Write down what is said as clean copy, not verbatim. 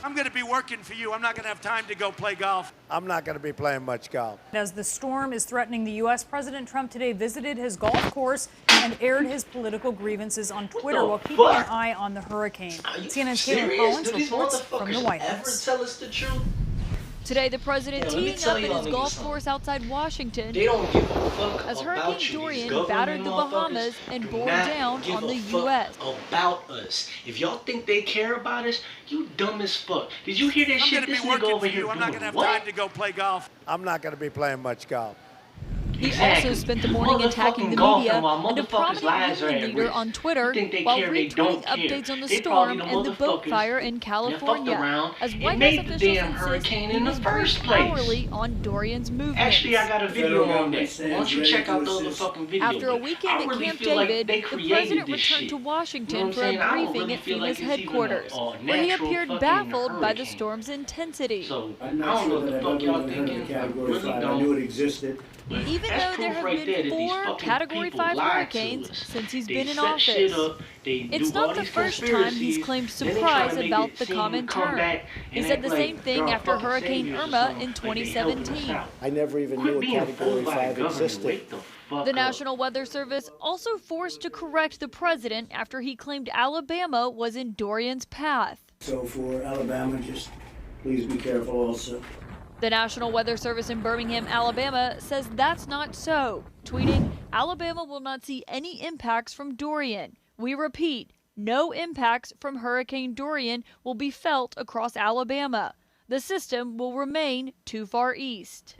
I'm going to be working for you. I'm not going to have time to go play golf. I'm not going to be playing much golf. As the storm is threatening the U.S., President Trump today visited his golf course and aired his political grievances on Twitter while keeping an eye on the hurricane. CNN's Caitlin Collins reports from the White House. Tell us the truth? Today, the president teeing up at his golf course outside Washington They don't give a fuck as about Hurricane you. Dorian These battered the government Bahamas motherfuckers and do bore not down give on a the fuck U.S. about us. If y'all think they care about us, you dumb as fuck. Did you hear that I'm shit? going to This be nigga working over for here you. I'm not going doing to have what? time to go play golf. I'm not going to be playing much golf. He Exactly. also spent the morning attacking the Motherfucking media golfing while and a motherfuckers' prominent lives are union at leader risk. on Twitter You think they while care, they retweeting don't care. updates on the They storm probably and the boat motherfuckers fire in that fucked California, around as and White House made the officials damn insist hurricane he in the was first briefed place. hourly on Dorian's movements. Actually, I got a video on that. Why don't you check out the other fucking video? After a But weekend I at really Camp feel like David, they the created president this returned shit. to Washington You know what for I'm a saying? I don't briefing really at feel like FEMA's it's even a headquarters, where he natural appeared fucking baffled by the hurricane. storm's intensity. So, I I'm don't not know sure what the that fuck I've y'all ever heard thinking. of Category Really 5. I don't. knew it existed. But Even that's though there proof have right there been that these 4 fucking Category people 5 lied to hurricanes us. since he's They been in set shit office. up, they It's do all not the these first time he's conspiracies, claimed then they try to surprise make about it the seem common to come term. back He and said act the like same thing they're after fucking Hurricane saviors or Irma something, in like they helping us 2017. out. I never even Quit knew a being Category fooled by 5 the government. existed. Wake the fuck The up. National Weather Service also forced to correct the president after he claimed Alabama was in Dorian's path. So for Alabama, just please be careful also. The National Weather Service in Birmingham, Alabama says that's not so, tweeting, "Alabama will not see any impacts from Dorian. We repeat, no impacts from Hurricane Dorian will be felt across Alabama. The system will remain too far east."